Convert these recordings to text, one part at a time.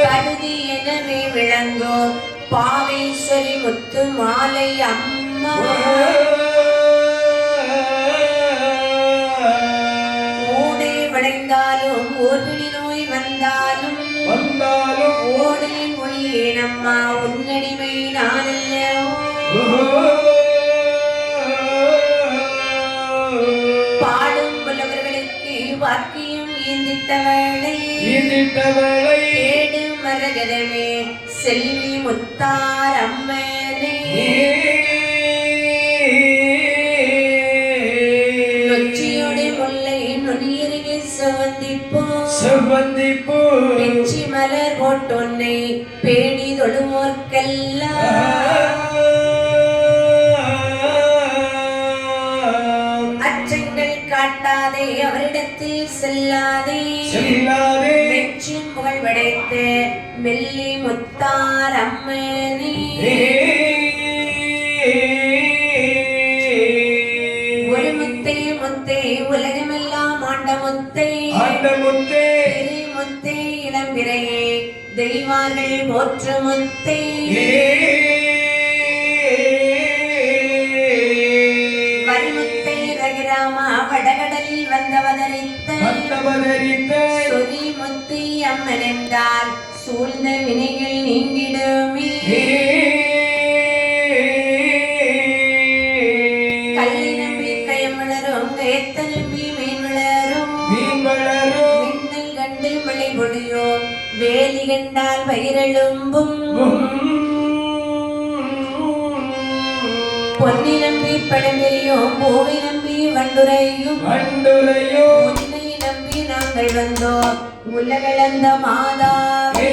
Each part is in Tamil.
கருதி எனவே விளங்கோ பாவேஸ்வரி முத்து மாலை அம்மா ஊடே விளைந்தாலும் ஊர்விழி நோய் வந்தாலும் ஓடலின் மொழியேனம்மா உன்னடிமை நானல்லோ பாடும் புலவர்களுக்கு வாக்கியம் ஈந்திட்டவளை கேடு மரகதமே செல்வி முத்தார் அம்மனே நொச்சியோடு முல்லை நுனியருகே செவ்வந்திப்பூ நெச்சி மலர் போட்டொன்னை பேணி தொழுவோர்க்கெல்லாம் அச்சங்கள் காட்டாதே அவரிடத்தில் செல்லாதே மெச்சும் புகழ் படைத்த மெல்லி முத்தார் அம்மனே ஒரு முத்தே முத்தே உலகமெல்லாம் ஆண்ட முத்தே முத்தே இளம்பிறையே தெய்வார்கள் போற்று முத்தே வரிமுத்தை ரகிராமா வடகடலில் வந்தவதரித்த சொரி முத்தி அம்மன் என்றால் சூழ்ந்த வினைகள் நீங்கிடுமே கல்லை நம்பி கயம் வளரும் கயத்தலும்பி மீன் வளரும் மின்னல் கண்டு மழை பொழியோ வேலி கண்டால் வயிறெழும்பும் பொன்னி நம்பி பழமெறியும் பூவை நம்பி வண்டுரையும் உன்னை நம்பி நாங்கள் வந்தோம் உலகளந்த மாதாவே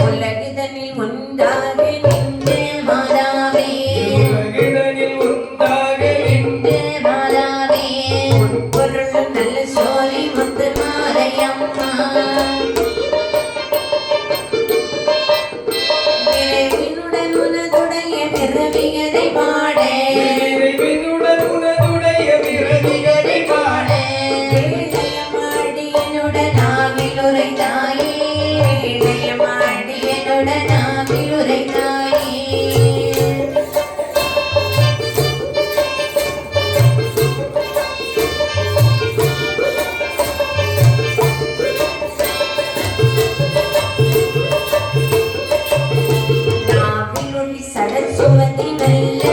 உலகிதனில் உண்டாக நின்ற மாதாவே பொருள் நல்ல சோலை முத்து மாலையம்மா விரைவினுடன் உனதுடைய பிறவிகதை பாட வேளையமாடியனுடன் ஆவிலுரை தாயே வேளையமாடியனுடன் ஆவிலுரை தாயே சரஸ்வதி நல்ல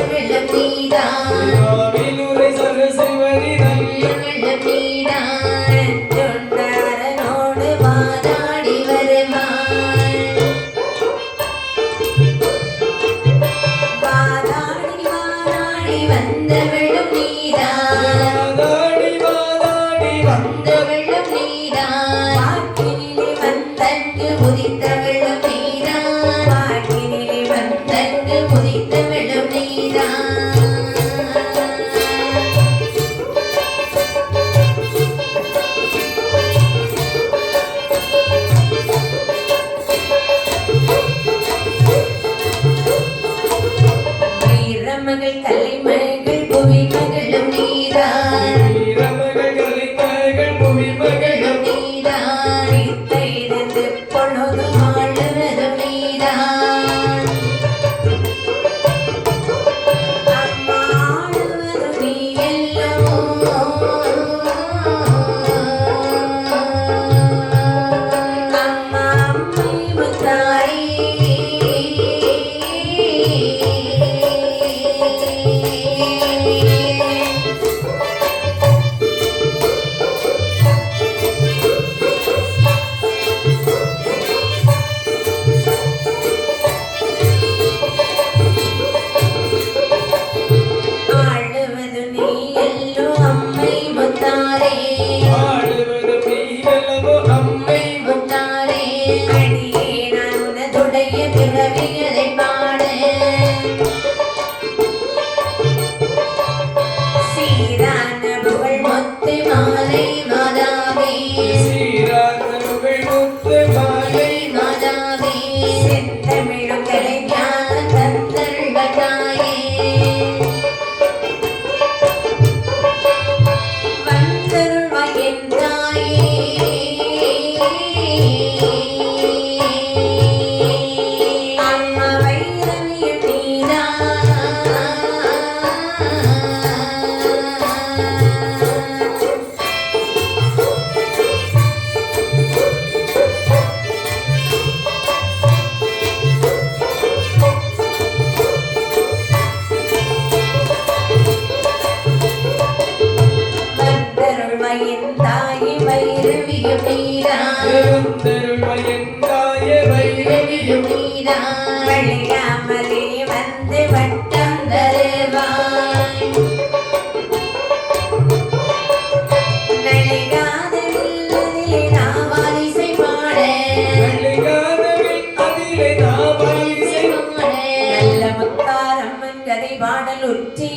விளக்கீதான் தொண்டரனோடு வாதாடி வருவான் வாதாடி வந்த வெள்ளம் நீதான் வந்த வெள்ளம் நீதான் வாக்கினிலே வந்தங்கு உதித்த வெள்ளம் நீதான் வாக்கினிலே வந்தங்கு உதித்த வெள்ளம் நீதான் வீரமகள் கலை மகள் புவி மகளும் நீதான் நீதான் இருந்து பொழுது ஆளுவதும் நீதான் அம்மா ஆளுவதும் நீ எல்லவோ அம்மா அம்மை முத்தாயே வழியாமலே வந்து வட்டம் தருவாய் நலிகாத வில்லதிலே நாவாலிசை பாட நல்ல முத்தாரம்மன் கதை பாடல் உற்றி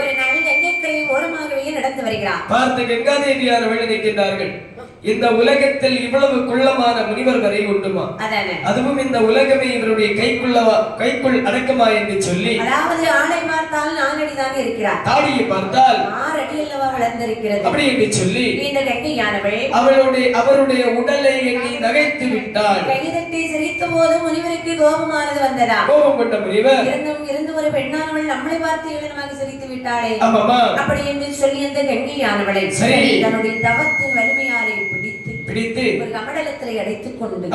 ஒரு நாள் கங்கைக்கரை ஓரமாகவே நடந்து வருகிறார். பார்த்து கங்காதேவியார் நிற்கின்றார்கள். இந்த உலகத்தில் இவ்வளவு குள்ளமான முனிவர் வரை உண்டுமா? அதுவும் இந்த உலகமே இவருடைய கைக்குள் அடக்கமா என்று சொல்லி, அதாவது ஆடை பார்த்தால் 4 அடிதான் இருக்கிறார், தாடியை பார்த்தால் 6 அடி அல்லவா வளர்ந்திருக்கிறது அப்படி என்று சொல்லி இந்த கங்கையானவள் அவருடைய உடலை எண்ணி நகைத்து விட்டாள். கைதட்டி சிரித்த போது முனிவருக்கு கோபமானது வந்ததா? கோபம் கொண்ட முனிவர் இருந்து ஒரு பெண்ணானவள் நம்மளை பார்த்து ஏளனமாக சிரித்து விட்டாளே, ஆமாமா அப்படி என்று சொல்லி அந்த கங்கையானவளை தன்னுடைய தவத்தின் வலிமையாரை பிடித்து ஒரு கமண்டலத்திலே அடைத்துக் கொண்டு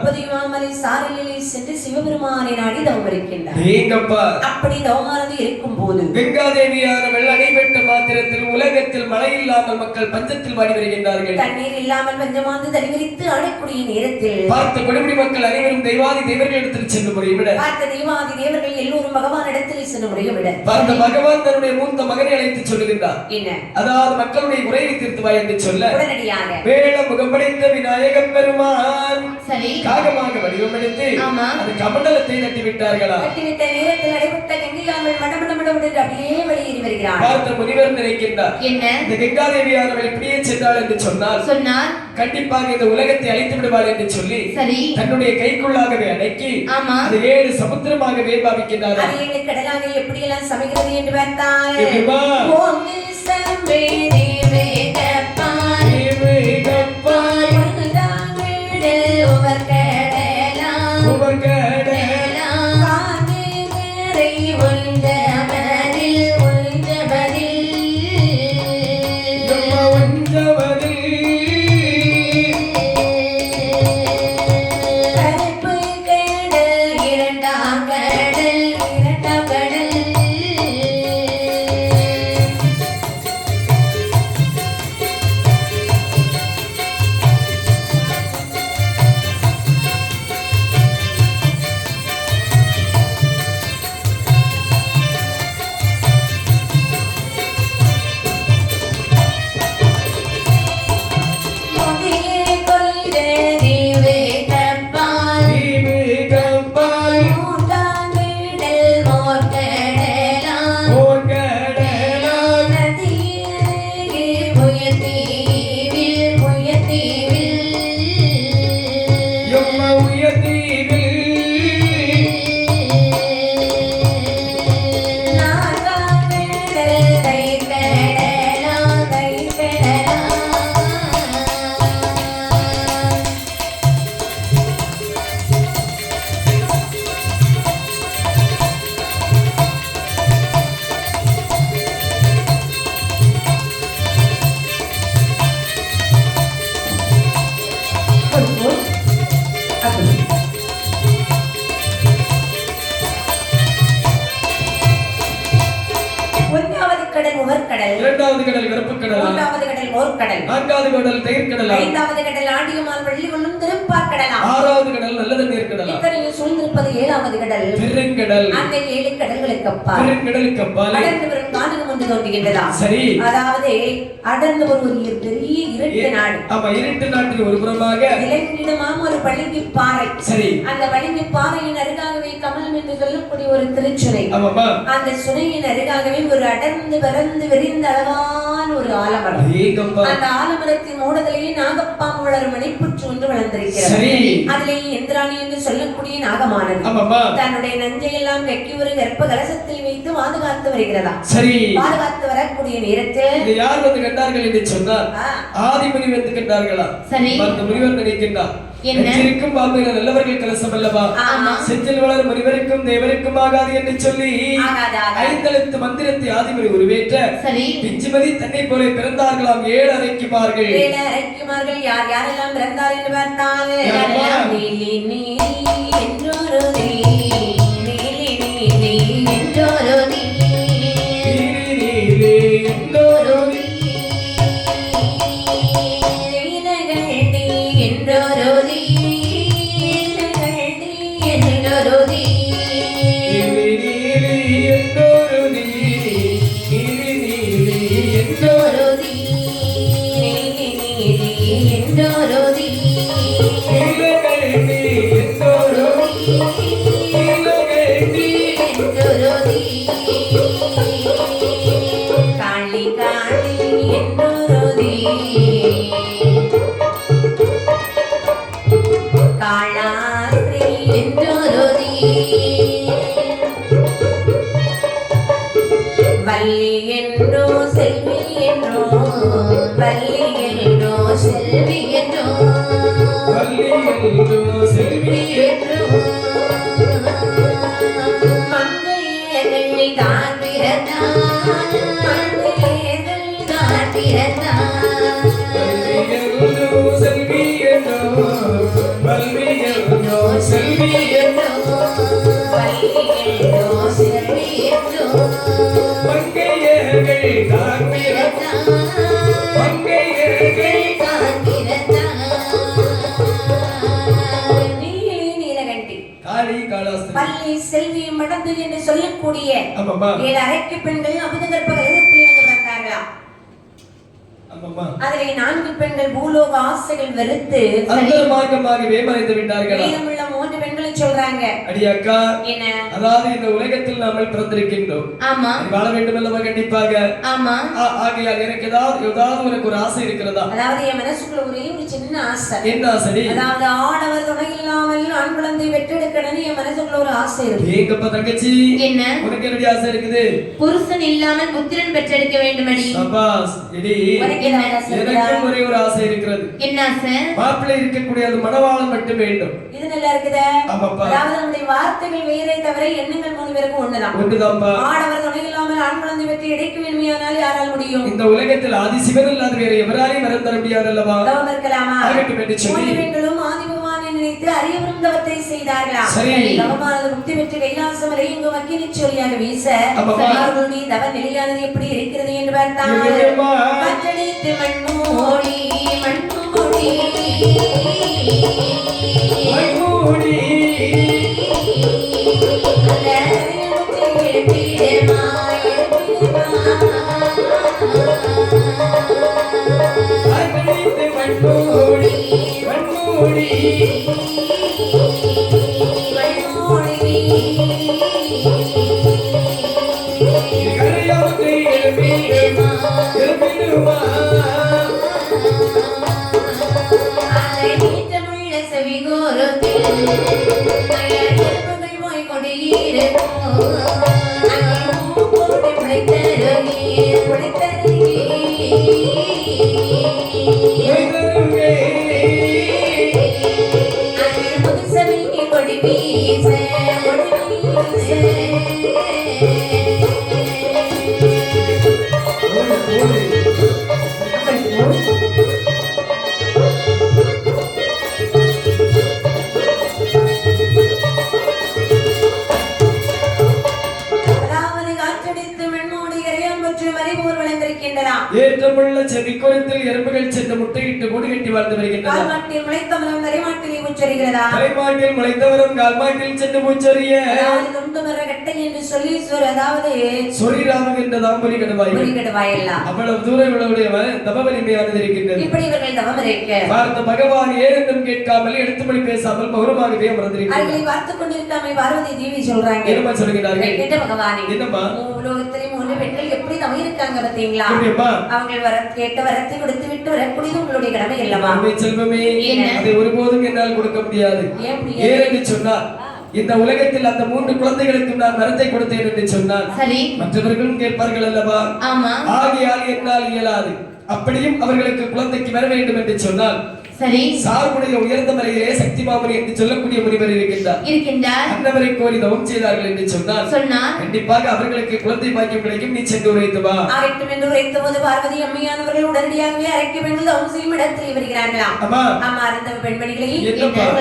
புதியமாமலை சாரலிலே சென்று சிவபெருமானை நாடி தவம் இருக்கின்றார். அப்படி தவமானது இருக்கும் போது கங்காதேவியானவள் அடைபெற்ற மாத்திரத்தில் உலகத்தில் மழை இல்லாமல் மக்கள் பஞ்சத்தில் வாடி வருகின்றார்கள். தண்ணீர் இல்லாமல் பஞ்சமானது தரிவித்து ஆடக்கூடிய நேரத்தில் பார்த்த குடிமுடி மக்கள் அனைவரும் தெய்வாதி தேவர்களிடத்தில் சென்று முறையிட, பார்த்த தெய்வாதி தேவர்கள் எல்லோரும் பகவான் இடத்திலே சென்று முறையிட, பார்த்த பகவான் தன்னுடைய மூத்த மகனை அழைத்து சொல்லுகின்றார். என்ன? அதாவது மக்களுடைய உரையை தீர்த்துவாய் என்று சொல்ல, உடனடியாக வேள முகப்படைத்த விநாயகப் பெருமான் காகமாக வடிவமெடுத்து அந்த கமண்டலத்தை தட்டி விட்டார்களா? தட்டிவிட்ட நேரத்தில் அடைபட்ட கங்கையானவள் மடமடமடமட அப்படியே வெளியேறி வருகிறார். பார்த்த முனிவர் நினைக்கின்றார், என்ன இந்த கங்காதேவியானவள் இப்படியே சென்றாள் என்று சொன்னால் கண்டிப்பாக இந்த உலகத்தை அழித்து விடுவாள் என்று சொல்லி தன்னுடைய கைக்குள்ளாகவே அடக்கி அது 7 சமுத்திரமாகவே பாவிக்கின்றார். அது 7 கடலாக எப்படியெல்லாம் சமைக்கிறது என்று பார்த்தால் இரண்டாவது கடல் கருப்பு கடல், மூன்றாவது கடல் மோர்க்கடல், நான்காவது கடல் தயிர் கடல், ஐந்தாவது கடல் ஆடியமால் வெள்ளி கொள்ளும் திருப்பார் கடல், ஆறாவது கடல் நல்ல தண்ணீர் கடல், இத்தனையும் சூழ்ந்திருப்பது ஏழாவது கடல் பெருங்கடல். அந்த 7 கடல்களுக்கு அப்பால் பெருங்கடலுக்கு அப்பால் அடர்ந்து வரும் கானகம் ஒன்று தோன்றுகின்றதா. சரி, அதாவது அடர்ந்து ஒரு பெரிய இருட்டு நாடு. ஆமா, இருட்டு நாட்டில் ஒரு புறமாக இலங்கிடமாம் ஒரு பளிங்கு பாறை. சரி, அந்த பளிங்கு பாறையின் அருகாகவே கமலம் என்று சொல்லக்கூடிய ஒரு திருச்சுனை. ஆமாமா, அந்த சுனையின் அருகாகவே ஒரு அடர்ந்து பறந்து விரிந்த அழகான ஒரு ஆலமரம். அந்த ஆலமரத்தின் மூடத்திலேயே நாகப்பாம்பு வளரும் மணிப்புற்று ஒன்று வளர்ந்திருக்கிறது. சரி, அதிலேயே இந்திராணி என்று சொல்லக்கூடிய நாகமானது ஆமாமா தன்னுடைய நஞ்சையெல்லாம் கக்கி ஒரு கர்ப்ப கலசத்தில் வைத்து பாதுகாத்து வருகிறதா. சரி, பாதுகாத்து வரக்கூடிய நேரத்தில் இது யார் வந்து கண்டார்கள் என்று சொன்னார்? ஆதிமுனி வந்து கண்டார்களா? சரி, அந்த முனிவர் நினைக்கின்றார், இருக்கும் பாம்பின நல்லவர்கள் கலசம் அல்லவா, செஞ்சில் வளர் முனிவருக்கும் தேவருக்கும் ஆகாது என்று சொல்லி 5 எழுத்து மந்திரத்தை ஆதிமுனி உருவேற்ற பிஞ்சுமதி தன்னை போல பிறந்தார்களாம் 7 அரைக்குமார்கள். 7 அரைக்குமார்கள் யார் யாரெல்லாம் பிறந்தார் என்று பார்த்தால் நீலி நீலி என்றொரு நீலி நீலி என்றொரு செல்வி மடந்து என்று சொல்லக்கூடிய 7 அரைக்கு பெண்கள் அமுத கர்ப்ப கலசத்தில் வந்து பிறந்தார்களா. அதிலே 4 பெண்கள் பூலோக ஆசைகள் வெறுத்து மார்க்கமாகவே மறைந்து விட்டார்கள். மீதமுள்ள 3 பெண்களை சொல்றாங்க, அடியாக்கா என்ன, அதாவது இந்த உலகத்தில் நாம் பிறந்திருக்கின்றோம். ஆமா, வாழ வேண்டும் அல்லவா? கண்டிப்பாக. ஆமா. ஆகையால் எனக்கு ஏதாவது உனக்கு ஒரு ஆசை இருக்கிறதா? அதாவது என் மனசுக்குள்ள ஒரே ஒரு சின்ன ஆசை. என்ன ஆசை? அதாவது ஆடவர் துணை இல்லாமல் ஆண் குழந்தை பெற்றெடுக்கணும்னு என் மனசுக்குள்ள ஒரு ஆசை இருக்கு. ஏங்கப்பா தங்கச்சி, என்ன உனக்கு என்ன ஆசை இருக்குது? புருஷன் இல்லாமல் புத்திரன் பெற்றெடுக்க வேண்டுமடி. சபாஸ். இடி எனக்கும் ஒரே ஒரு ஆசை இருக்கிறது. என்ன ஆசை? மாப்பிள்ளை இருக்கக்கூடிய அது மணவாளன் மட்டும் வேண்டும். இது நல்லா இருக்குதே. அதாவது நம்முடைய வார்த்தைகள் வேறே தவிர எண்ணங்கள் 3 பேருக்கும் ஒண்ணுதான். ஒண்ணுதான்பா. ஆடவர் துணை இல்லாமல் ஆண் குழந்தை பெற்று எடுக்க வேண்டுமையானால் யாரால் முடியும்? இந்த உலகத்தில் ஆதிசிவன் இல்லாத வேற எவராலையும் வரம் தர முடியாது அல்லவா? தவம் இருக்கலாமா? ஆகட்டும் என்று சொல்லி பெண்களும் ஆதி பகவானை நினைத்து அரியவரும் தவத்தை செய்தார்களா. சரி, தவமானது முக்தி பெற்று கைலாசம் வரை இங்கு மக்கினி சொல்லியாக வீச அவர்களுடைய தவ நிலையானது எப்படி இருக்கிறது என்று பார்த்தால் மற்றடித்து மண்மூடி மண்மூடி மண்மூடி மண்மூடி மண்மூடி வருகிறதாம். ஏற்றமுள்ள செவிக்குளத்தில் எறும்புகள் சென்று முட்டையிட்டு கூடு கட்டி வாழ்ந்து வருகின்றன. கால்மாட்டில் முளைத்தவரும் தலைமாட்டிலே உச்சரிக்கிறதா. தலைமாட்டில் முளைத்தவரும் கால்மாட்டில் சென்று மூச்சொரிய துண்டு மர கட்டை என்று சொல்லி அதாவது சொரிராமுகின்றதாம் பொலிகடுவாய் எல்லாம் அவ்வளவு தூரம் இவளுடைய தவ வலிமையானது இருக்கின்றது. இப்படி இவர்கள் தவம் இருக்க பார்த்த பகவான் ஏறென்றும் கேட்காமல் எடுத்துமொழி பேசாமல் மௌனமாகவே அமர்ந்திருக்கிறார். அவர்களை பார்த்து கொண்டிருக்காம பார்வதி தேவி சொல்றாங்க. என்னமா சொல்கிறார்கள்? கேட்ட பகவானே, என்னமா உலகத்திலே 3 பெண்கள் எப்படி தவம் இருக்காங்க பாத்தீங்களா? அவங்க கேட்ட வரத்தை கொடுத்து விட்டு வரக்கூடியது உங்களுடைய கடமை அல்லவா? செல்வமே, அதை ஒருபோதும் என்னால் கொடுக்க முடியாது. ஏனென்று சொன்னால் இந்த உலகத்தில் அந்த 3 குழந்தைகளுக்கும் நான் வரத்தை கொடுத்தேன் என்று சொன்னால் மற்றவர்களும் கேட்பார்கள் அல்லவா? ஆகையால் என்னால் இயலாது. அப்படியும் அவர்களுக்கு குழந்தைக்கு வர வேண்டும் என்று சொன்னால் சார்புடைய உயர்ந்த மலையிலே சக்தி மாமணி என்று சொல்லக்கூடிய முனிவர் இருக்கின்றார். அன்னவரை கோரி தவம் செய்தார்கள் என்று சொன்னால் கண்டிப்பாக அவர்களுக்கு குழந்தை பாக்கியம் கிடைக்கும். நீ சென்று உரைத்து வா. ஆகட்டும் என்று உரைத்த போது பார்வதி அம்மையானவர்கள் உடனடியாகவே அரைக்க வேண்டும் தவம் செய்யும் இடத்தில் வருகிறார்களாம். அம்மா அந்த பெண்மணிகளை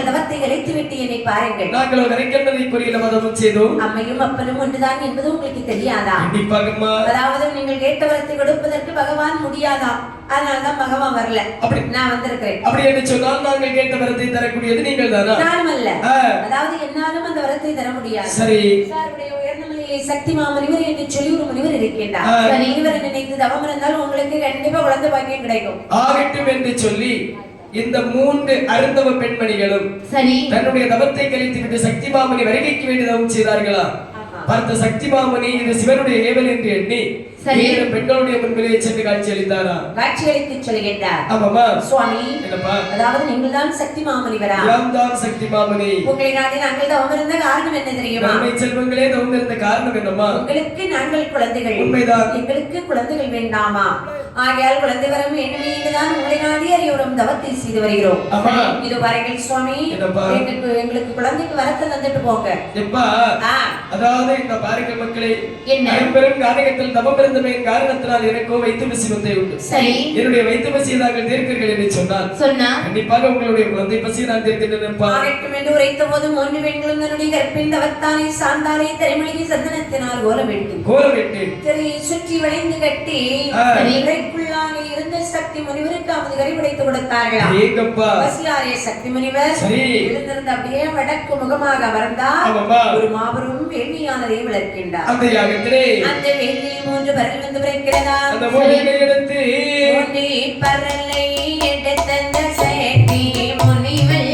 தவத்தை இழைத்து விட்டு என்னை பாருங்கள். நாங்கள் ஒரு அரைக்கண்டதை கூறிய தவம் செய்தோம். அம்மையும் அப்பனும் ஒன்றுதான் என்பது உங்களுக்கு தெரியாதா? கண்டிப்பாக. அதாவது நீங்கள் கேட்ட வரத்தை கொடுப்பதற்கு பகவான் முடியாதா? அதனால்தான் பகவான் வரல. அப்படி நான் வந்திருக்கிறேன். அப்படி என்று சொன்னால் நாங்கள் கேட்ட வரத்தை தரக்கூடியது நீங்கள் தானா? நானும் அல்ல. அதாவது என்னாலும் அந்த வரத்தை தர முடியாது. சரி. சாருடைய உயர்ந்த மலையிலே சக்தி மாமனிவர் என்று சொல்லி ஒரு முனிவர் இருக்கின்றார். இவரை நினைத்து தவம் இருந்தால் உங்களுக்கு கண்டிப்பா குழந்தை பாக்கியம் கிடைக்கும். ஆகட்டும் என்று சொல்லி இந்த 3 அருந்தவ பெண்மணிகளும் தன்னுடைய தவத்தை கழித்து விட்டு சக்தி மாமணி வருகைக்கு வேண்டி தவம் செய்தார்களா? பார்த்த சக்தி மாமணி இது சிவனுடைய ஏவல் என்று எண்ணி பெண்களுடைய முன்பிலே சென்று காட்சி அளித்தாரா? காட்சி அளித்து சொல்கின்றார். ஆமாமா சுவாமி, அதாவது நீங்கள் தான் சக்தி மாமணிவரா? யாம் தான் சக்தி மாமணி. உங்களை நாங்கள் தவம் இருந்த காரணம் என்ன தெரியுமா? செல்வங்களே தவம் இருந்த காரணம் என்னமா? உங்களுக்கு நாங்கள் குழந்தைகள், உண்மைதான். எங்களுக்கு குழந்தைகள் வேண்டாமா? ஆகையால் குழந்தை வரம் வேண்டுமே என்றுதான் உங்களை நாடி அறிவுறும் தவத்தை செய்து வருகிறோம். இது பாருங்கள் சுவாமி, எங்களுக்கு குழந்தைக்கு வரத்தை தந்துட்டு போங்க. எப்பா அதாவது இந்த பாருங்கள் மக்களே, பெரும் காரணத்தில் தவம் இருந்தமே காரணத்தினால் எனக்கோ வைத்து பசி வந்தே உண்டு. என்னுடைய வைத்து பசியை நாங்கள் தீர்க்கிறீர்கள் என்று சொன்னால் கண்டிப்பாக உங்களுடைய குழந்தை பசியை நான் தீர்க்கின்றேன் என்று உரைத்த போது 3 பெண்களும் தன்னுடைய கற்பின் தவத்தானை சாந்தானை திரைமொழியை சந்தனத்தினால் கோலமிட்டு திரையை சுற்றி வளைந்து கட்டி இறைக்குள்ளாக இருந்த சக்தி முனிவருக்கு அவர்கள் உடைத்து கொடுத்தார்கள். பசியாரிய சக்தி முனிவர் எழுந்திருந்த அப்படியே வடக்கு முகமாக அமர்ந்தார். ஒரு மாபெரும் வேள்வியானதை விளக்கின்றார். அந்த வேள்வியில் 3 பரல் வந்து பிறக்கிறதா? பரலை எடுத்த சக்தி முனிவர்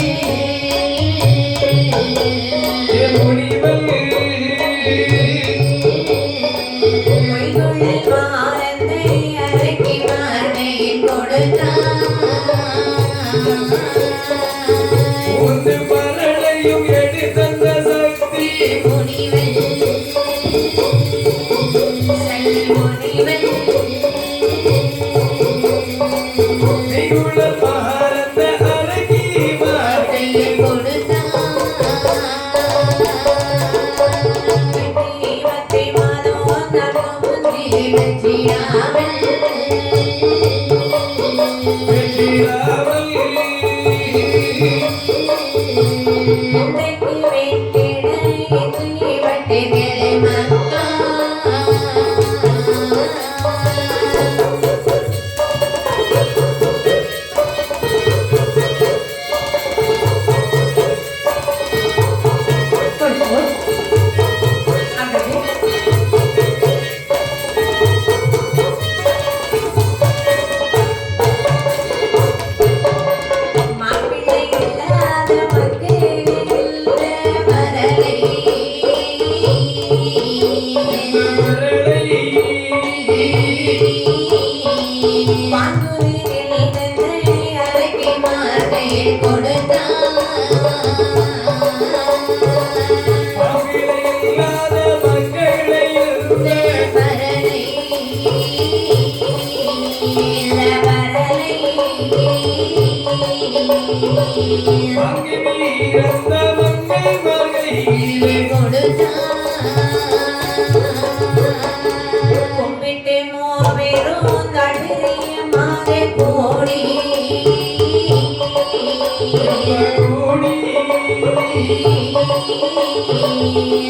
கும்பிட்டு மூவரும் தடிரியமாக கூடி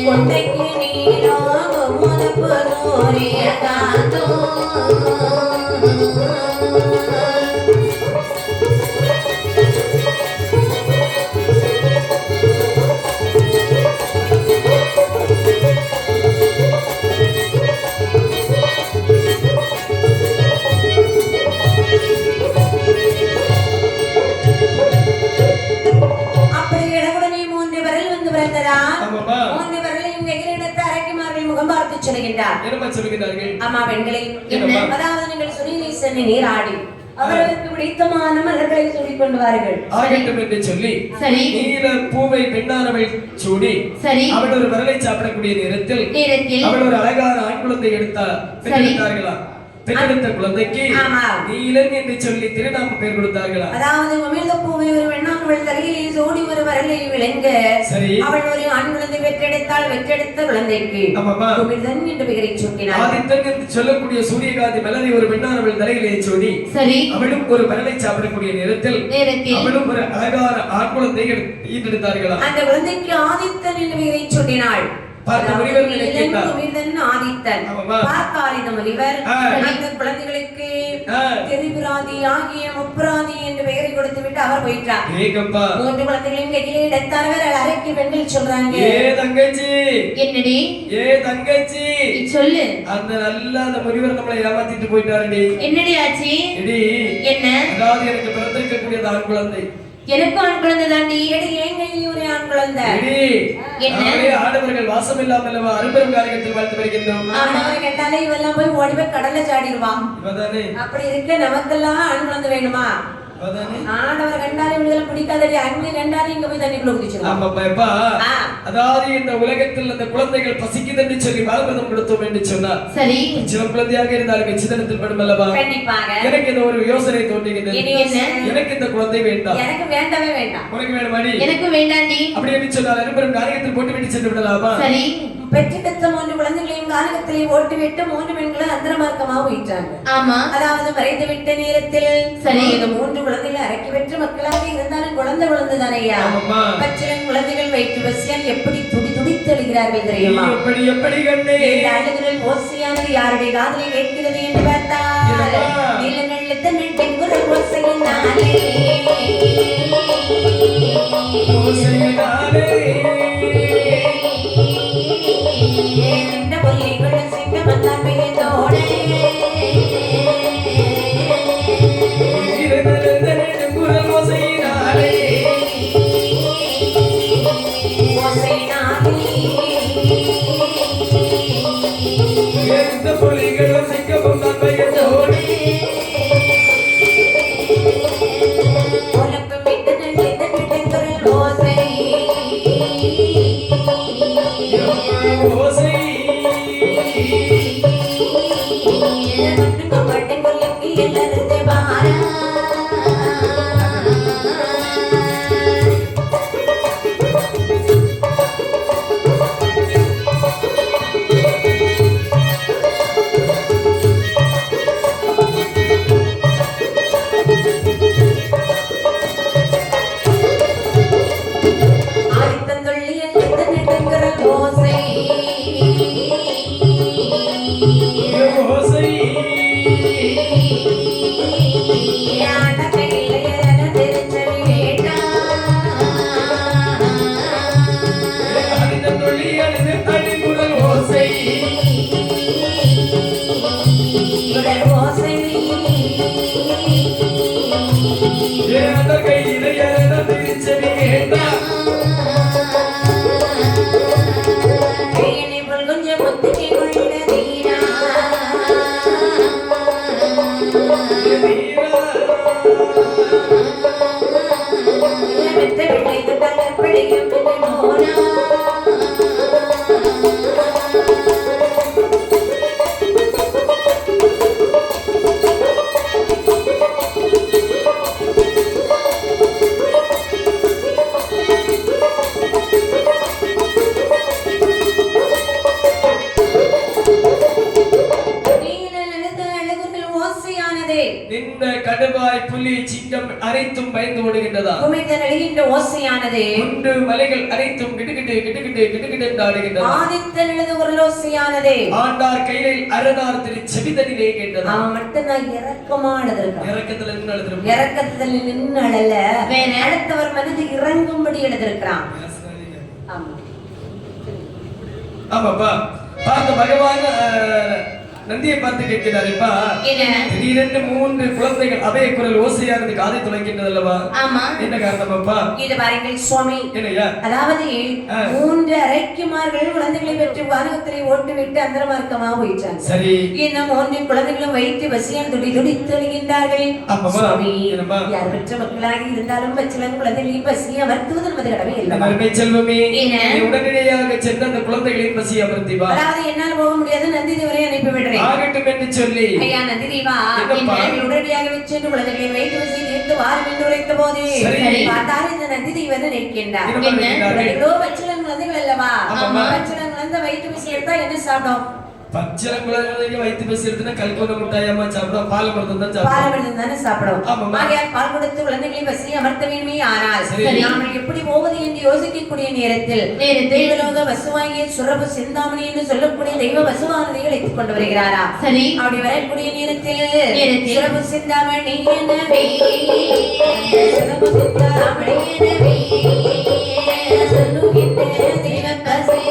கொண்டைக்கு நீராக முதப்பு நூறிய காத்தோ சொல்லுகின்றார். என்னமா சொல்லுகிறார்கள்? ஆமா பெண்களே, அதாவது நீங்கள் சுனிலை சென்று நீராடி அவர்களுக்கு பிடித்தமான மலர்களை சூடிக் கொண்டு வாருங்கள் ஆகட்டும் என்று சொல்லி சரி நீல பூவை பெண்ணானவள் சூடி சரி அவள் ஒரு வரலை சாப்பிடக்கூடிய நேரத்தில் அவள் ஒரு அழகான ஆண் குழந்தை பெற்றெடுத்தார்களா? பெற்றெடுத்த குழந்தைக்கு நீலன் என்று சொல்லி திருநாம பெயர் கொடுத்தார்களா? அதாவது அமிர்த பூவை ஒரு வெண்ணாங்கவள் தலையிலே சூடி ஒரு வரலை விளங்க சரி அவள் ஒரு ஆண் குழந்தை பெற்றெடுத்தாள். பெற்றெடுத்த குழந்தைக்கு அமிர்தன் என்று பெயரை சூட்டினார். ஆதித்தன் என்று சொல்லக்கூடிய சூரியகாந்தி மலரை ஒரு பெண்ணானவள் தலையிலே சூடி சரி அவளும் ஒரு வரலை சாப்பிடக்கூடிய நேரத்தில் அவளும் ஒரு அழகான ஆண் குழந்தை ஈட்டெடுத்தார்களா? அந்த குழந்தைக்கு ஆதித்தன் என்று பெயரை சூட்டினாள். குழந்தைகளுக்கு திரிபுராதி ஆகிய முப்புராதி என்று பெயரை கொடுத்து விட்டு அவர் போயிட்டார். மூன்று குழந்தைகளையும் கையிலே எடுத்தார்கள். அரைக்கு பெண்கள் சொல்றாங்க, ஏ தங்கச்சி என்னடி ஏ தங்கச்சி சொல்லு. அந்த நல்ல அந்த முனிவர் நம்மளை ஏமாத்திட்டு போயிட்டாருடி. என்னடி ஆச்சு? என்ன? அதாவது எனக்கு பிறந்திருக்கக்கூடிய ஆண் குழந்தை எனக்கு ஆண் குழந்தை தாண்டி. என் கையில் ஒரு ஆண் குழந்தை. ஆடவர்கள் வாசம் இல்லாமல் அரும்பெரும் காரியத்தில் வாழ்த்து வருகின்றோம். கேட்டாலே இவெல்லாம் போய் ஓடி போய் கடல்ல சாடிடுவான். அப்படி இருக்க நமக்கெல்லாம் ஆண் குழந்தை வேணுமா? ஆடவர் கண்டாலே இவங்களுக்கு பிடிக்காதடி. அங்கே கண்டாலே இங்க போய் தண்ணிக்குள்ள குதிச்சிருவாங்க. அதாவது இந்த உலகத்தில் அந்த குழந்தைகள் பசிக்குது என்று சொல்லி வாழ்வதம் கொடுத்தோம் என்று சொன்னார். சரி சில குழந்தையாக இருந்தாலும் சிதனத்தில் படும் அல்லவா? எனக்கு இந்த ஒரு யோசனை தோன்றுகிறது. எனக்கு இந்த குழந்தை வேண்டாம். எனக்கு வேண்டவே வேண்டாம். உனக்கு வேணுமாடி? எனக்கு வேண்டாண்டி. அப்படி என்று சொன்னால் அரும்பெரும் காரியத்தில் போட்டு விட்டு சென்று விடலாமா? சரி பெற்றெடுத்த 3 குழந்தைகளையும் கானகத்திலே ஓட்டுவிட்டு 3 பெண்களும் அந்தரமார்க்கமாக போயிட்டாங்க. ஆமா அதாவது மறைந்து விட்ட நேரத்தில் சரி இந்த 3 குழந்தைகளை இறக்கி பெற்று மக்களாக இருந்தாலும் குழந்தை தானையா? பச்சிலன் குழந்தைகள் வயிற்று பசியால் எப்படி துடித்து எழுகிறார்கள் தெரியுமா? எப்படி கண்ணே இந்த அழுகுரல் ஓசையானது யாருடைய காதலை கேட்கிறது என்று பார்த்தால் நீலங்கள் எத்தனை குரல் ஓசையினாலே இந்த பொல்லிகள் சிங்க வந்தார் பெயர்ந்தோட இந்த கடுவாய் புலி சிங்கம் அனைத்தும் பயந்து ஓடுகின்றதா? குமிழ்ந்து நடுகின்ற ஓசையானது ஒன்று மலைகள் அனைத்தும் கிடுகிட்டு கிடுகிட்டு கிடுகிட்டு என்று ஆடுகின்றதா? ஆதித்தன் எழுது ஒரு ஓசையானது ஆண்டார் கையில் அரணார் திரு செவிதனிலே கேட்டதா? அவன் மட்டும்தான் இறக்கமா எழுதிருக்கான். இறக்கத்துல நின்று எழுதிருக்கான். இறக்கத்துல நின்று அழல வேற அடுத்தவர் மனது இறங்கும்படி எழுதிருக்கிறான். ஆமாப்பா பார்த்த பகவான் நந்தியை பார்த்து கேட்கிறாருப்பா, திடீரென்று 3 குழந்தைகள் அபய குரல் ஓசையானது காதை துளைக்கின்றது அல்லவா? என்ன காரணம் அப்பா? இது பாருங்கள் சுவாமி, என்னையா? அதாவது 3 அரைக்குமார்கள் குழந்தைகளை பெற்று வானகத்திலே ஓட்டுவிட்டு அந்தரமார்க்கமா போயிட்டாங்க. சரி, இந்த 3 குழந்தைகளும் வைத்து பசியால் துடிதுடித்து வருகின்றார்கள். சுவாமி, யார் பெற்ற மக்களாக இருந்தாலும் பச்சிலன் குழந்தைகளின் பசியை அமர்த்துவது நமது கடமை இல்லவா? செல்வமே, உடனடியாக சென்று அந்த குழந்தைகளின் பசியை அமர்த்தி வா. அதாவது என்னால் போக முடியாது, நந்தி தேவரை அனுப்பி விடுறேன். ஆகட்டும் என்று சொல்லி, ஐயா நந்தி தேவா, உடனடியாக சென்று குழந்தைகளை வைத்து பசி தீர்த்து வாரம் என்று உரைத்த போது பார்த்தால் இந்த நந்தி தேவன் நிற்கின்றார். பச்சிலன் குழந்தைகள் அல்லவா? பச்சிலன் குழந்தை வயிற்று பசி எடுத்தா என்ன சாப்பிடும்? பச்சை குழந்தைங்க வயிற்று பசி எடுத்துனா கல்கோன முட்டாயமா சாப்பிடும், பால் மருந்து தான் சாப்பிடும். பால் மருந்து தானே சாப்பிடும். ஆகையால் பால் கொடுத்து குழந்தைகளின் பசியை அமர்த்த வேண்டுமே. ஆனால் நாம் எப்படி போவது என்று யோசிக்கக்கூடிய நேரத்தில் தெய்வலோக வசுவாகிய சுரபு சிந்தாமணி என்று சொல்லக்கூடிய தெய்வ வசுவானதை அழைத்துக் கொண்டு வருகிறாரா? சரி, அப்படி வரக்கூடிய நேரத்தில் சுரபு சிந்தாமணி எனவே சுரபு சிந்தாமணி எனவே சொல்லுகின்ற தெய்வ பசி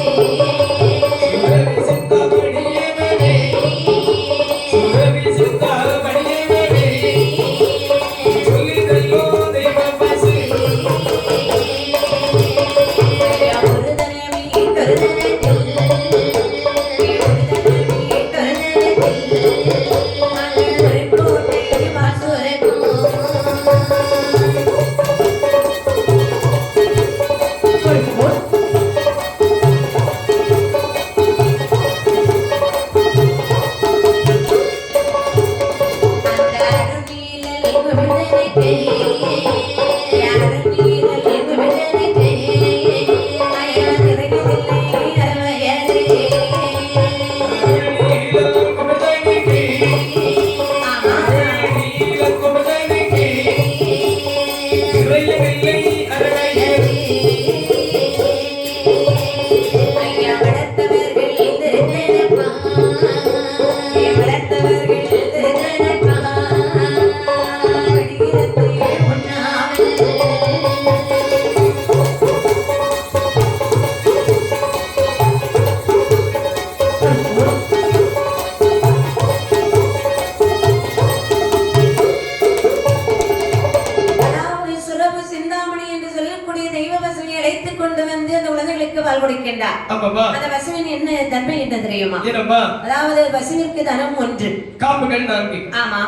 அதாவது பசுவிற்கு தனம் 1, காம்புகள் 4. ஆமா,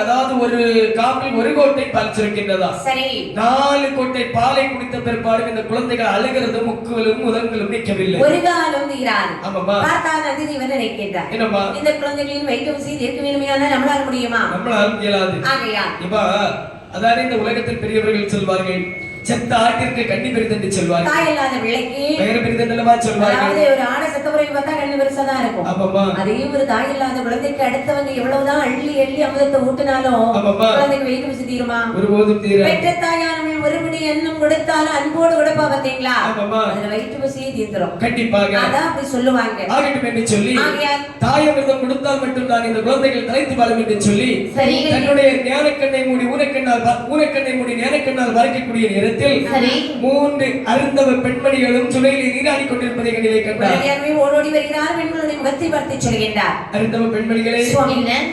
அதாவது ஒரு காம்பில் 1 கோட்டை பால் சுரக்கின்றதா? சரி, 4 கோட்டை பாலை குடித்த பிற்பாடு இந்த குழந்தைகள் அழுகிறது, முக்குகளும் முதல்களும் நிற்கவில்லை, ஒரு காலம் தீராது. பார்த்தா நந்தி தேவன் நினைக்கின்றார், என்னப்பா இந்த குழந்தைகளின் வயிற்று பசி தீர்க்க வேண்டுமையான நம்மளால் முடியுமா? நம்மளால் இயலாது. ஆகையா இப்ப அதாவது இந்த உலகத்தில் பெரியவர்கள் சொல்வார்கள், செத்த ஆட்டிற்கு கண்ணி பெரிது என்று சொல்வார்கள், தாய் இல்லாத பிள்ளைக்கு பெயர் பெரிது என்றல்லவா சொல்வார்கள். அதாவது ஒரு ஆடை செத்தவரை பார்த்தா கண்ணு பெருசா தான் இருக்கும். அதே ஒரு தாய் இல்லாத குழந்தைக்கு அடுத்தவங்க எவ்வளவுதான் அள்ளி அள்ளி அமுதத்தை ஊட்டினாலும் குழந்தைக்கு வயிற்று பசி தீருமா? ஒருபோதும் தீராது. பெற்ற தாயானவள் ஒருபடி எண்ணம் கொடுத்தாலும் அன்போடு கொடுப்பா பார்த்தீங்களா? அதுல வயிற்று பசியை தீர்ந்துரும் கண்டிப்பாக. அதான் அப்படி சொல்லுவாங்க. ஆகட்டும் என்று சொல்லி தாயமிர்தம் கொடுத்தால் மட்டும்தான் இந்த குழந்தைகள் தலைத்து வாழும் என்று சொல்லி தன்னுடைய ஞானக்கண்ணை மூடி ஊனக்கண்ணை மூடி ஞானக்கண்ணால் வரைக்கக்கூடிய நேரத்தில் 3 அருந்தவ பெண்மணிகளும் சுளையிலே நீராடி கொண்டிருப்பதை கண்டிலே கண்டார். ஓடோடி வருகிறார், பெண்களுடைய முகத்தை பார்த்து சொல்கின்றார், அருந்தவ பெண்மணிகளே,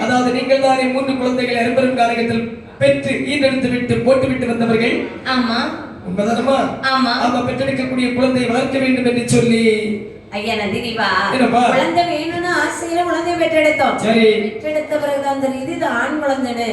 அதாவது நீங்கள் தானே 3 குழந்தைகளை அரும்பெரும் காலகத்தில் பெற்று ஈண்டெடுத்து விட்டு போட்டு விட்டு வந்தவர்கள். ஆமா, உண்மைதானமா? ஆமா, பெற்றெடுக்கக்கூடிய குழந்தையை வளர்க்க வேண்டும் என்று சொல்லி ஐயா நந்தி தேவா, குழந்தை வேணும்னு ஆசையில குழந்தை பெற்றெடுத்தோம். சரி, பெற்றெடுத்த பிறகுதான் தெரியுது இது ஆண் குழந்தைன்னு.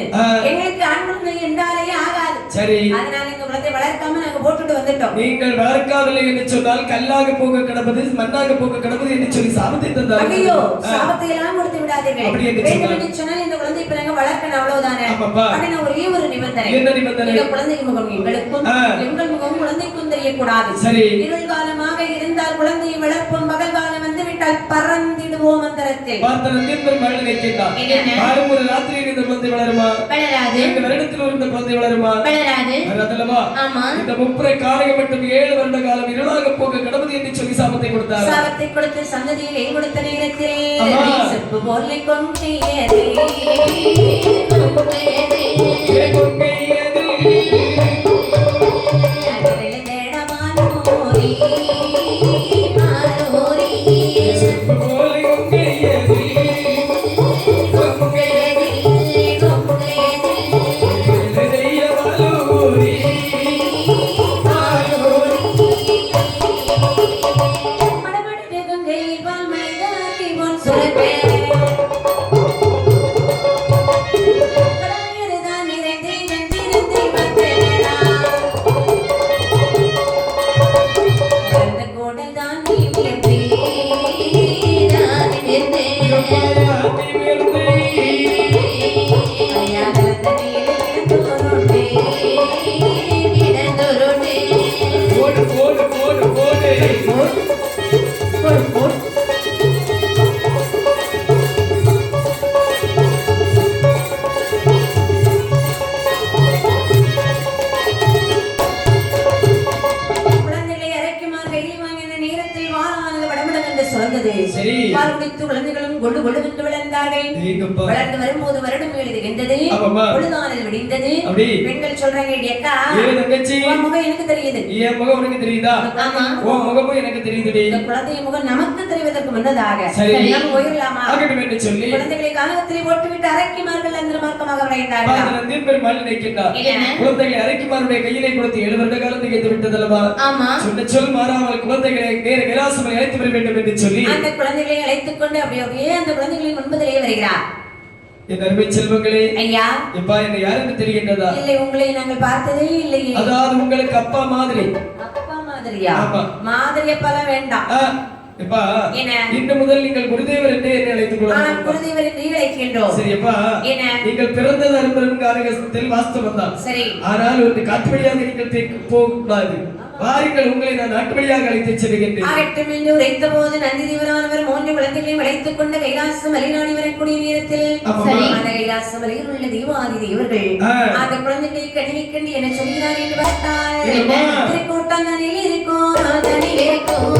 எங்களுக்கு ஆண் குழந்தை என்றாலே ஆகாது. சரி, அதனால இந்த குழந்தை வளர்க்காம நாங்க போட்டுட்டு வந்துட்டோம். நீங்கள் வளர்க்காவில்லை என்று சொன்னால் கல்லாக போக கிடப்பது, மண்ணாக போக கிடப்பது என்று சொல்லி சாபத்தை தந்தார். ஐயோ, சாபத்தை எல்லாம் கொடுத்து விடாதீர்கள். வேண்டும் என்று சொன்னால் இந்த குழந்தை இப்ப நாங்க வளர்க்கணும், அவ்வளவுதானே. அப்படின்னு ஒரே ஒரு நிபந்தனை. என்ன நிபந்தனை? இந்த குழந்தை முகம் எங்களுக்கும் எங்கள் முகம் குழந்தைக்கும் தெரியக்கூடாது. சரி, இருள் காலமாக இருந்தால் குழந்தையை வளர்ப்போம், பகல் காலம் வந்து விட்டால் பறந்திடுவோம் அந்தரத்தில். பார்த்தனத்தில் மழை நிற்கின்றார். வாழும் ஒரு ராத்திரியில் இந்த குழந்தை வளருமா? வளராது. 2 வருடத்தில் ஒரு குழந்தை வளருமா? வளராது. வளராதல்லவா? ஆமா. இந்த 30 காலங்கள் மட்டும் 7 வருட காலம் இருளாக போக கடவுள் என்று சொல்லி சாபத்தை கொடுத்தார். சாபத்தை கொடுத்து சந்ததியை கொடுத்த நேரத்தில் செப்பு போலை கொங்கையதே போலை கொங்கையதே கொண்டு கொண்டு வளர்ந்தார்கள். வளர்ந்து வரும்போது வருடம் எழுதுகின்றது, பொழுதானது விடிந்தது. பெண்கள் சொல்றாங்க, அக்கா முகம் எனக்கு தெரியுது, என் முகம் உனக்கு தெரியுதா? உன் முகமும் எனக்கு தெரியுது. இந்த குழந்தை முகம் நமக்கு தெரிவதற்கு முன்னதாக நாம் போயிடலாமா என்று சொல்லி குழந்தைகளை காலகத்திலே போட்டுவிட்டு அரக்கிமார்கள் அந்த மார்க்கமாக விளைந்தார்கள். பெருமாள் நினைக்கின்றார், குழந்தைகளை அரக்கிமாருடைய கையிலே கொடுத்து 7 வருட காலத்துக்கு எது விட்டதல்லவா? சொன்ன சொல் மாறாமல் குழந்தைகளை நேர கைலாசமலை அழைத்து வர வேண்டும் என்று சொல்லி அந்த குழந்தைகளை அழைத்துக் கொண்டு அப்படியே அந்த குழந்தைகளின் முன்பதிலே வருகிறார். என் அருமை செல்வங்களே, ஐயா எப்பா என்ன யாருக்கு தெரிகின்றதா? இல்லை, உங்களை நாங்கள் பார்த்ததே இல்லையே. அதாவது உங்களுக்கு அப்பா மாதிரி. அப்பா மாதிரியா? மாதிரி அப்பெல்லாம் வேண்டாம். எப்பா இன்று முதல் நீங்கள் குருதேவர் என்று என்னை அழைத்துக் கொள்ளலாம். குருதேவர் என்று அழைக்கின்றோம். சரி அப்பா, நீங்கள் பிறந்தது அரும்பெரும் காரகத்தில் வாஸ்தவம் தான். சரி, ஆனால் ஒரு காட்டுவழியாக நீங்கள் போகக்கூடாது. வாருங்கள், உங்களை நான் நாட்டுவழியாக அழைத்து செல்கின்றேன். ஆகட்டும் என்று உரைத்த போது நந்தி தேவரானவர் 3 குழந்தைகளையும் அழைத்துக் கொண்ட கைலாசம் மலைநாடி வரக்கூடிய நேரத்தில் அந்த கைலாசம் மலையில் உள்ள தெய்வாதி தேவர்கள் அந்த குழந்தைகளை கணிவி கண்டு என்ன சொல்கிறார் என்று பார்த்தால், திருக்கூட்டங்களில் இருக்கும் தனியில் இருக்கும்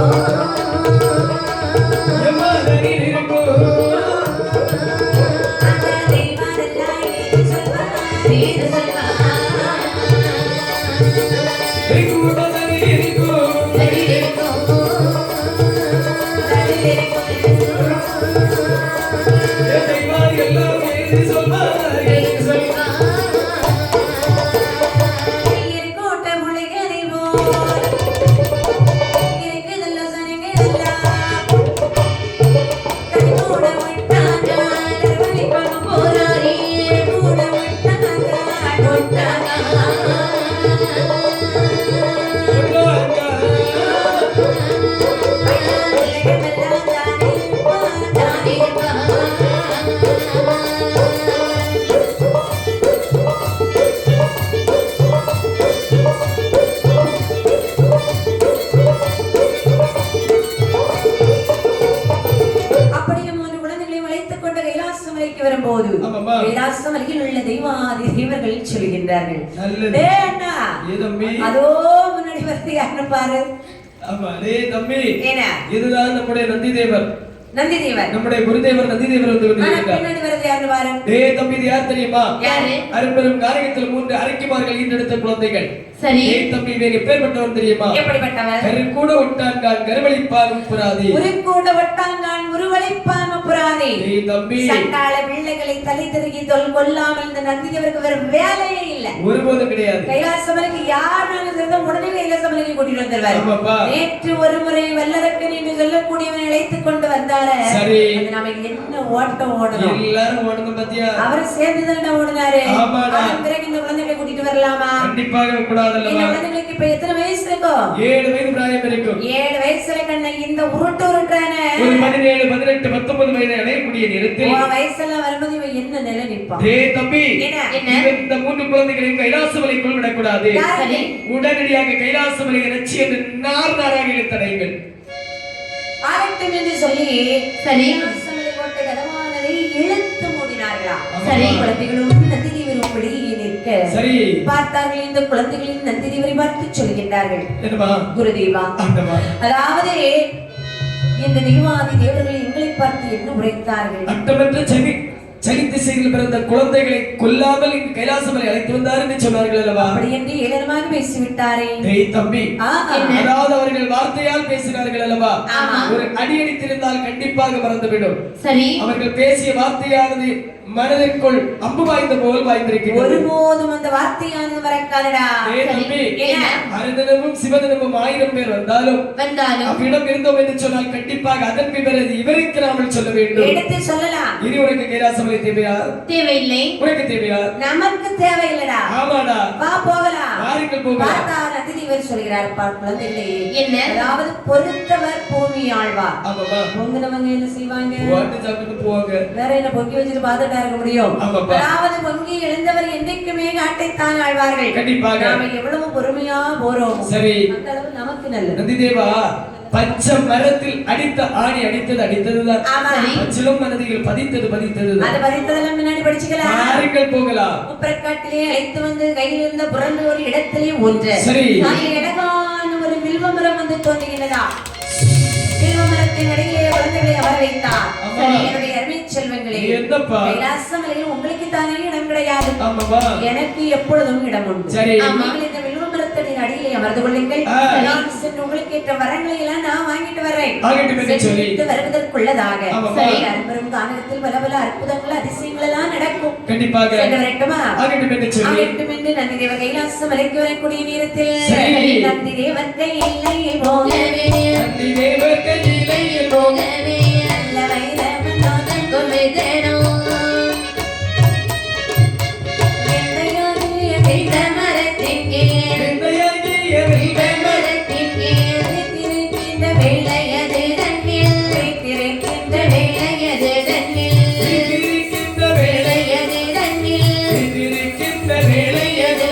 சொல்கின்றார்கள். அதோ முன்னாடி வந்து யாருன்னு பாரு. இதுதான் நம்முடைய நந்தி தேவர். நந்தி தேவர் நம்முடைய குருதேவர் நந்தி தேவர் வந்து பின்னாடி வரது யாருன்னு பாரு. தம்பி, இது யார் தெரியுமா? அரும்பெரும் காரகத்தில் 3 அரக்கிமார்கள் ஈன்றெடுத்த குழந்தைகள். சரி தம்பி, இவன் எப்பேற்பட்டவன் தெரியுமா? எப்படிப்பட்டவன்? கருக்கூட ஒட்டான்கான் கருவளிப்பானும் புராதி. உருக்கூட ஒட்டான்கான் உருவளிப்பானும் புராதி. தம்பி, சண்டாள பிள்ளைகளை தலை திருகி கொல்லாமல் இந்த நந்திதேவருக்கு வேற வேலையே இல்ல, ஒருபோதும் கிடையாது. கைலாசமலைக்கு யாருனாலும் உடனே கைலாசமலைக்கு கூட்டிட்டு வந்துருவாரு. நேற்று ஒரு முறை வல்லரக்கன் என்று சொல்லக்கூடியவனை அழைத்துக் கொண்டு வந்தாரு. சரி, நாம என்ன ஓட்டம் ஓடணும், எல்லாரும் ஓடணும் பத்தியா? அவர் சேர்ந்துதான் ஓடினாரு. பிறகு இந்த குழந்தைகளை கூட்டிட்டு வரலாமா? கண்டிப்பாக கூடாது. குழந்தைகளுக்கு இப்ப எத்தனை வயசு இருக்கும்? 7 வயது பிராயம் இருக்கும். 7 வயசுல கண்ண இந்த உருட்டுறானே, ஒரு 17, 18, 19 வயது அடையக்கூடிய நேரத்தில் வயசுல வரும்போது இவன் என்ன நிலை நிற்பான்? தம்பி, இந்த 3 குழந்தைகளையும் கைலாசமலைக்குள் விடக்கூடாது. உடனடியாக கைலாசமலை இறைச்சி என்று நாராக இழுத்தடைங்கள். ஆகட்டும் என்று சொல்லி சரி கைலாசமலை கோட்டை கதவானதை இழுத்து மூடினார்களா? சரி, குழந்தைகளும் நந்தி தேவரும் வெளியே நிற்க சரி பார்த்தார்கள். இந்த குழந்தைகளின் நந்தி தேவரை பார்த்து சொல்கின்றார்கள், குருதேவா, அதாவது இந்த தெய்வாதி தேவர்கள் எங்களை பார்த்து என்ன உரைத்தார்கள்? அட்டமற்ற சனித்து செய்தியில் பிறந்த குழந்தைகளை கொல்லாமல் இங்கு கைலாசமலை அழைத்து வந்தார் என்று சொன்னார்கள் அல்லவா? அப்படி என்று ஏளனமாக பேசிவிட்டாரே. தம்பி, அதாவது அவர்கள் வார்த்தையால் பேசினார்கள் அல்லவா? ஒரு அடி அடித்திருந்தால் கண்டிப்பாக மறந்துவிடும். சரி, அவர்கள் பேசிய வார்த்தையானது மனதிற்குள் அம்பு வாய்ந்த போல் வாய்ந்திருக்கிறது. ஒருபோதும் அந்த வார்த்தையானது மறக்காதடா. அருந்தனமும் சிவதனமும் 1000 பேர் வந்தாலும் அவ்விடம் இருந்தோம் என்று சொன்னால் கண்டிப்பாக அதன் பிறகு இவருக்கு நாமல் சொல்ல வேண்டும். எடுத்து சொல்லலாம். இனி உனக்கு கைலாசமலை தேவையா? தேவையில்லை. உனக்கு தேவையா? நமக்கு தேவையில்லடா. ஆமாடா, வா போகலாம். வாருங்கள் போகலாம். நந்திதேவர் சொல்கிறார், குழந்தைகளே, என்ன அதாவது பொறுத்தவர் பூமி ஆழ்வார். ஆமாமா, பொங்குனவங்க என்ன செய்வாங்க? வாட்டு சாப்பிட்டு போவாங்க. வேற என்ன பொங்கி வச்சுட்டு பார்த்துட்டு இருக்க முடியும்? அதாவது பொங்கி எழுந்தவர் என்றைக்குமே காட்டைத்தான் ஆழ்வார்கள். கண்டிப்பாக நாம எவ்வளவு பொறுமையா போறோம், சரி, அந்த அளவு நமக்கு நல்லது. நந்திதேவா, பச்சை மரத்தில் அடித்த ஆணி அடித்ததுதான். பச்சிலும் மனதில் பதித்ததுதான். அது பதித்ததெல்லாம் முன்னாடி படிச்சுக்கலாம். யாருங்கள் போகலாம். உப்பரக்காட்டிலே அழைத்து வந்து கையில் இருந்த புரண்டு ஒரு இடத்திலே ஒன்று. சரி, அழகான ஒரு வில்வ மரம் வந்து தோன்றுகிறதா. வில்வமரத்தின் அடியிலே குழந்தைகளை அமர வைத்தார். சரி, என்னுடைய அருமை செல்வங்களே, என்னப்பா கைலாசமலையில் உங்களுக்கு தானே இடம் கிடையாது, ஆமாப்பா எனக்கு எப்பொழுதும் இடம் உண்டு. சரி, நீங்கள் இந்த வில்வமரத்தின் அடியிலே அமர்ந்து கொள்ளுங்கள். நான் சென்று உங்களுக்கு ஏற்ற வரங்களை எல்லாம் நான் வாங்கிட்டு வர்றேன். சென்று வருவதற்குள்ளதாக சரி, அன்பரும் கானகத்தில் பல பல அற்புதங்கள் அதிசயங்கள் எல்லாம் நடக்கும். கண்டிப்பாக சென்று வரட்டுமா? ஆகட்டும் என்று நந்தி தேவ கைலாசம் மலைக்கு வரக்கூடிய நேரத்தில் நந்தி தேவன் கையில்லையில் போகவே, நந்தி தேவர் கையிலையில் போகவே நல்ல வைரவன் நாதன் கொள்வேதேனோ வெண்ணையாகிய வெள்ள மரத்தின் கீழ், வெண்ணையாகிய வெள்ள மரத்தின் கீழ் வைத்திருக்கின்ற வெள்ளையது தன்னில், வைத்திருக்கின்ற வெள்ளையது தன்னில், வைத்திருக்கின்ற வெள்ளையது தன்னில், வைத்திருக்கின்ற வேளையது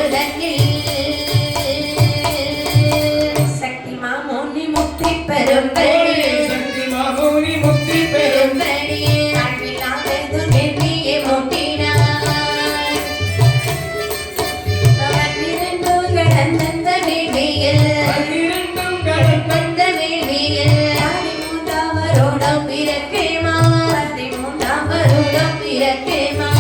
சக்தி மாமோனி முக்தி பெரும்படி, சக்தி மாமோனி முக்தி பெறும் பெரும்படி அன்பில்லாதது நெற்றியை மூட்டினார். பன்னிரண்டு கடந்த வேள்வியில், பன்னிரண்டும் கடந்த வந்த வேள்வியில் 13ஆம் வருடம் பிறக்குமா, 13ஆம் வருடம் பிறக்குமா.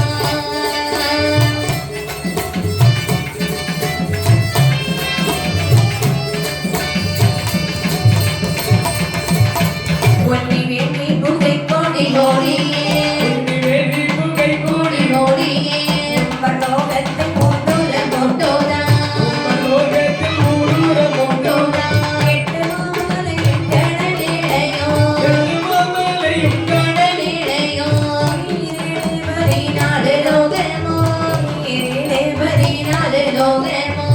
ஒன்னி வேண்டி குங்கை கோடி கோடியே, உன்னி வேலி புகை கூடி கோடியே பரலோகத்தை போட்டோல போட்டோதா, லோகத்தில் ஊரூர போட்டோதா எட்டு மாமலையின் கடலிடையோ, மாமலையும் கடலிடையோ ஈரேழு பதினாலு லோகமோ, ஈரேழு பதினாலு லோகமோ.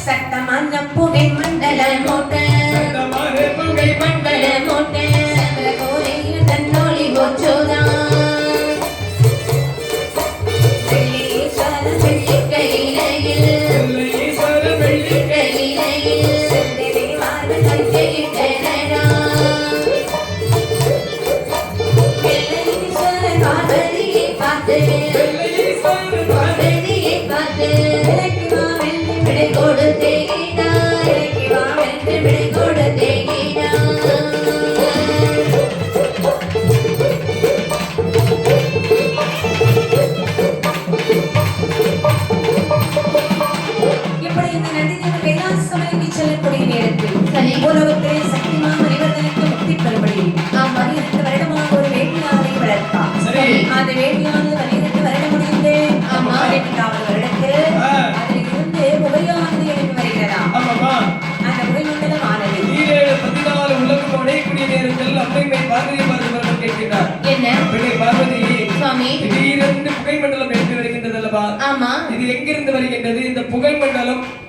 சட்டமான புகை மண்டல மூட்டை, கடமான புகை மண்டல மண்டல மூட்டை சந்திரகோரையில் தன்னொளி போச்சோதா, வெள்ளீஸ்வரன் வெள்ளிக்கையிலையில், ஈஸ்வர வெள்ளி கையிலையில் செந்தேவார்கள் கையிட்டனரா. வெள்ளீஸ்வரன் பார்வதியை பார்த்து, ஈஸ்வர பார்வதியை பார்த்து விலைக்கு வா வென்று விடை கொடுத்தேனார், விலைக்கு வா வென்று விடை கொடுத்தேனார். இப்படி இந்த நந்திதேவன் கைலாசமலைக்கு செல்லக்கூடிய நேரத்தில் சரி, உலகத்திலே சக்திமா மனிதர்களுக்கு முக்தி பெறும்படி 12 வருடமாக ஒரு வேள்வியானை வளர்த்தார். சரி. அந்த வேள்வியானது 12 வருடம் முடிந்து 12வது வருடத்தில் அதில் இருந்து புகையானது எழுந்து வருகிறதா. ஆமாமா அந்த புகைமண்டலம் ஆனது ஈரேழு 14 உலகம் உடையக்கூடிய நேரத்தில் அம்மைமை பார்வதி பார்வதி கேட்கிறார். என்ன பெண்ணை பார்வதி சுவாமி? திடீரென்று புகை மண்டலம் எடுத்து வருகின்றது அல்லவா? ஆமா, இது எங்கிருந்து வருகின்றது? இந்த புகை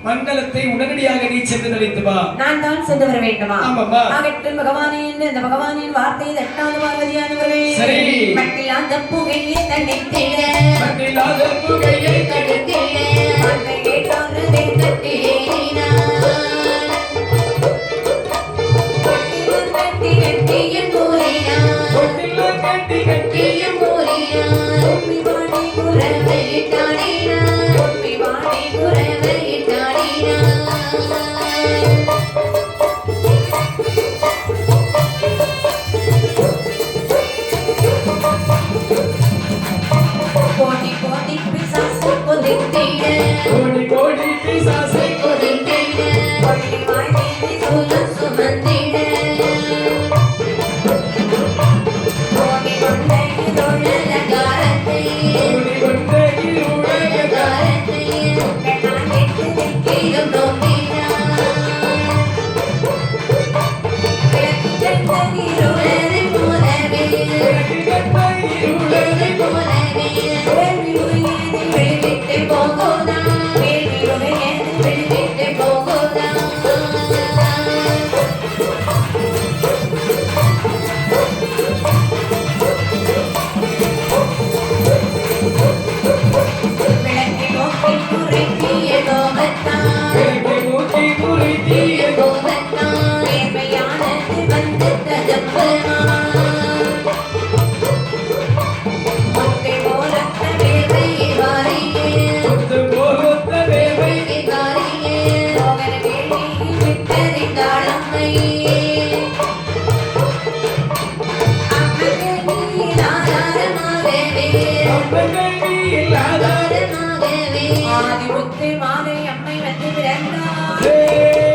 மண்டலத்தை உடனடியாக நீ சென்று நடித்து வா. நான் தான் சென்று வர வேண்டுமா? ஆமாமா ஆகட்டும் பகவானே என்று அந்த பகவானின் வார்த்தையை தட்டாத பார்வதியானவர்களே, சரி. மட்டில் அந்த புகையை தண்டித்திட, மட்டில்லாத புகையை தடுத்திட அந்த கேட்டோரதை தட்டினார். கட்டி கட்டியும் கூறினார், தொட்டில்லா கட்டி கட்டி கட்டியும் கூறினார். உம்மி வாடி குரவையிட்டாடினார், உம்மி வாடி குரவையிட்டாடினார். கோடி கோடி பிசாசு கொதித்திட, கோடி கோடி பிசா கல்வி இல்லாத ஆதிமுத்து மாலை அம்மை வந்து பிறந்தார்